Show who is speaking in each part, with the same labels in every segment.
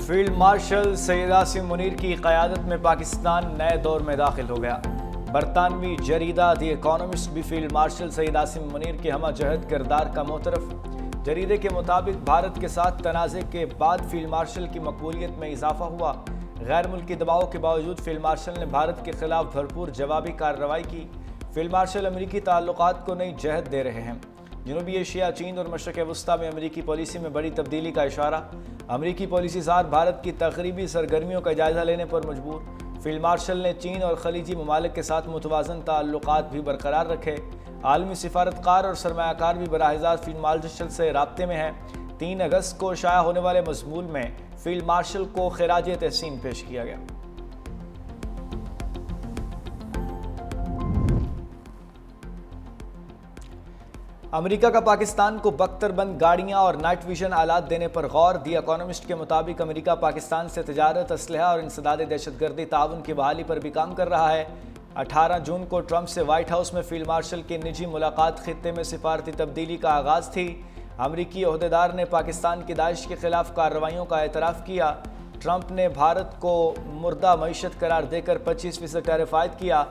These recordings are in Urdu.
Speaker 1: فیلڈ مارشل سید عاصم منیر کی قیادت میں پاکستان نئے دور میں داخل ہو گیا۔ برطانوی جریدہ دی اکانومسٹ بھی فیلڈ مارشل سید عاصم منیر کے ہمہ جہت کردار کا معترف۔ جریدے کے مطابق بھارت کے ساتھ تنازع کے بعد فیلڈ مارشل کی مقبولیت میں اضافہ ہوا۔ غیر ملکی دباؤ کے باوجود فیلڈ مارشل نے بھارت کے خلاف بھرپور جوابی کارروائی کی۔ فیلڈ مارشل امریکی تعلقات کو نئی جہت دے رہے ہیں۔ جنوبی ایشیا، چین اور مشرق وسطیٰ میں امریکی پالیسی میں بڑی تبدیلی کا اشارہ۔ امریکی پالیسی ساز بھارت کی تقریبی سرگرمیوں کا جائزہ لینے پر مجبور۔ فیلڈ مارشل نے چین اور خلیجی ممالک کے ساتھ متوازن تعلقات بھی برقرار رکھے۔ عالمی سفارتکار اور سرمایہ کار بھی براہ راست فیلڈ مارشل سے رابطے میں ہیں۔ 3 اگست کو شائع ہونے والے مضمون میں فیلڈ مارشل کو خراج تحسین پیش کیا گیا۔ امریکہ کا پاکستان کو بختر بند گاڑیاں اور نائٹ ویژن آلات دینے پر غور۔ دی اکانومسٹ کے مطابق امریکہ پاکستان سے تجارت، اسلحہ اور انسداد دہشت گردی تعاون کی بحالی پر بھی کام کر رہا ہے۔ 18 جون کو ٹرمپ سے وائٹ ہاؤس میں فیلڈ مارشل کی نجی ملاقات خطے میں سفارتی تبدیلی کا آغاز تھی۔ امریکی عہدیدار نے پاکستان کی داعش کے خلاف کارروائیوں کا اعتراف کیا۔ ٹرمپ نے بھارت کو مردہ معیشت قرار دے کر 25% ٹیرف عائد کیا۔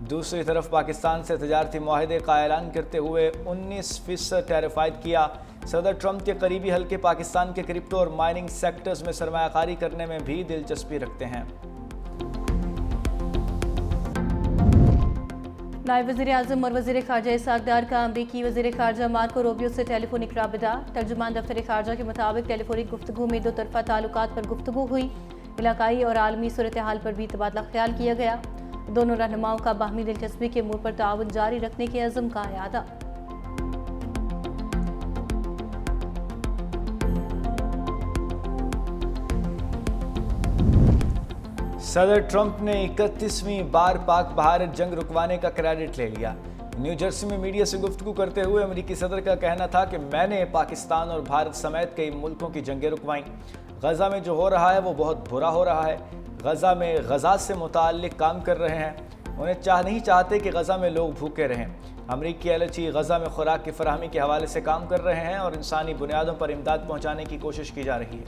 Speaker 1: دوسری طرف پاکستان سے تجارتی معاہدے کا اعلان کرتے ہوئے 19% ٹیرف عائد کیا۔ صدر ٹرمپ کے قریبی حلقے پاکستان کے کرپٹو اور مائننگ سیکٹرز میں سرمایہ کاری کرنے میں بھی دلچسپی رکھتے ہیں۔
Speaker 2: نائب وزیر اعظم اور وزیر خارجہ اسحاق ڈار کا امریکی وزیر خارجہ مارکو روبیو سے ٹیلی فونک رابطہ۔ ترجمان دفتر خارجہ کے مطابق ٹیلی فونک گفتگو میں 2 طرفہ تعلقات پر گفتگو ہوئی۔ علاقائی اور عالمی صورتحال پر بھی تبادلہ خیال کیا گیا۔ دونوں رہنماؤں کا باہمی دلچسپی کے امور پر تعاون جاری رکھنے کے عزم کا اعادہ۔
Speaker 1: صدر ٹرمپ نے 31ویں بار پاک بھارت جنگ رکوانے کا کریڈٹ لے لیا۔ نیو جرسی میں میڈیا سے گفتگو کرتے ہوئے امریکی صدر کا کہنا تھا کہ میں نے پاکستان اور بھارت سمیت کئی ملکوں کی جنگیں رکوائیں۔ غزہ میں جو ہو رہا ہے وہ بہت برا ہو رہا ہے۔ غزہ میں غزہ سے متعلق کام کر رہے ہیں۔ انہیں نہیں چاہتے کہ غزہ میں لوگ بھوکے رہیں۔ امریکی ایلچی غزہ میں خوراک کی فراہمی کے حوالے سے کام کر رہے ہیں اور انسانی بنیادوں پر امداد پہنچانے کی کوشش کی جا رہی ہے۔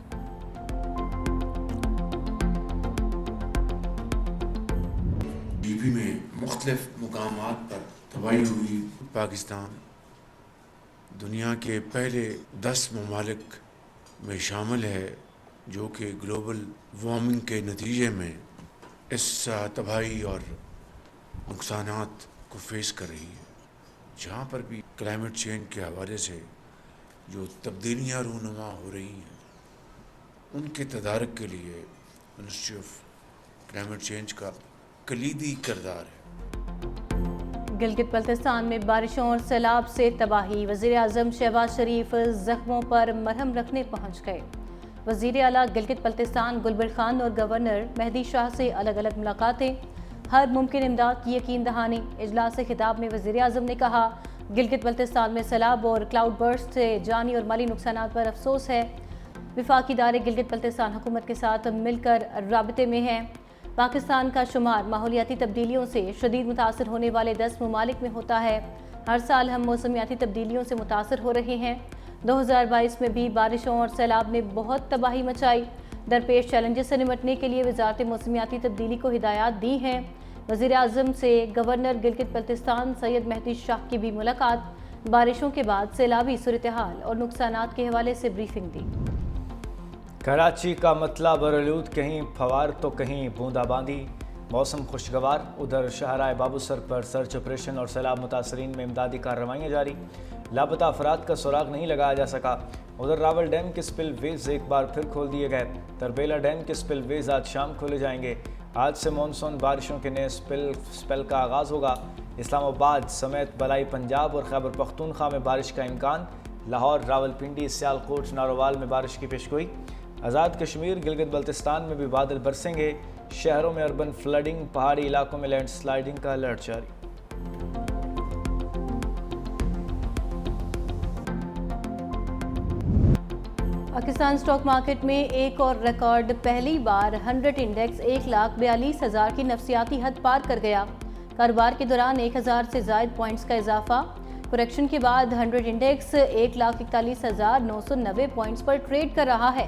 Speaker 3: لیبی میں مختلف مقامات پر تباہی ہوئی۔ پاکستان دنیا کے پہلے 10 ممالک میں شامل ہے جو کہ گلوبل وارمنگ کے نتیجے میں اس تباہی اور نقصانات کو فیس کر رہی ہے۔ جہاں پر بھی کلائمیٹ چینج کے حوالے سے جو تبدیلیاں رونما ہو رہی ہیں ان کے تدارک کے لیے منسٹری آف کلائمیٹ چینج کا کلیدی کردار ہے۔
Speaker 2: گلگت بلتستان میں بارشوں اور سیلاب سے تباہی۔ وزیر اعظم شہباز شریف زخموں پر مرہم رکھنے پہنچ گئے۔ وزیر اعلیٰ گلگت بلتستان گلبر خان اور گورنر مہدی شاہ سے الگ الگ ملاقاتیں، ہر ممکن امداد کی یقین دہانی۔ اجلاس خطاب میں وزیر اعظم نے کہا گلگت بلتستان میں سیلاب اور کلاؤڈ برسٹ سے جانی اور مالی نقصانات پر افسوس ہے۔ وفاقی ادارے گلگت بلتستان حکومت کے ساتھ مل کر رابطے میں ہیں۔ پاکستان کا شمار ماحولیاتی تبدیلیوں سے شدید متاثر ہونے والے 10 ممالک میں ہوتا ہے۔ ہر سال ہم موسمیاتی تبدیلیوں سے متاثر ہو رہے ہیں۔ 2022 میں بھی بارشوں اور سیلاب نے بہت تباہی مچائی۔ درپیش چیلنجز سے نمٹنے کے لیے وزارت موسمیاتی تبدیلی کو ہدایات دی ہیں۔ وزیر اعظم سے گورنر گلگت بلتستان سید مہدی شاہ کی بھی ملاقات۔ بارشوں کے بعد سیلابی صورتحال اور نقصانات کے حوالے سے بریفنگ دی۔
Speaker 1: کراچی کا مطلع برآلود، کہیں پھوار تو کہیں بوندا باندی۔ موسم خوشگوار۔ ادھر شاہراہ بابو سر پر سرچ آپریشن اور سیلاب متاثرین میں امدادی کارروائیاں جاری۔ لاپتہ افراد کا سراغ نہیں لگایا جا سکا۔ ادھر راول ڈیم کے سپل ویز ایک بار پھر کھول دیے گئے۔ تربیلا ڈیم کے سپل ویز آج شام کھولے جائیں گے۔ آج سے مانسون بارشوں کے نئے سپل کا آغاز ہوگا۔ اسلام آباد سمیت بالائی پنجاب اور خیبر پختونخوا میں بارش کا امکان۔ لاہور، راولپنڈی، سیالکوٹ، ناروال میں بارش کی پیشگوئی۔ آزاد کشمیر، گلگت بلتستان میں بھی بادل برسیں گے۔ شہروں میں اربن فلڈنگ، پہاڑی علاقوں میں لینڈ سلائیڈنگ کا الرٹ جاری۔
Speaker 2: پاکستان سٹاک مارکیٹ میں ایک اور ریکارڈ، پہلی بار 100 انڈیکس 1,42,000 کی نفسیاتی حد پار کر گیا۔ کاروبار کے دوران 1000 سے زائد پوائنٹس کا اضافہ۔ کریکشن کے بعد 100 انڈیکس 1,41,990 پوائنٹس پر ٹریڈ کر رہا ہے۔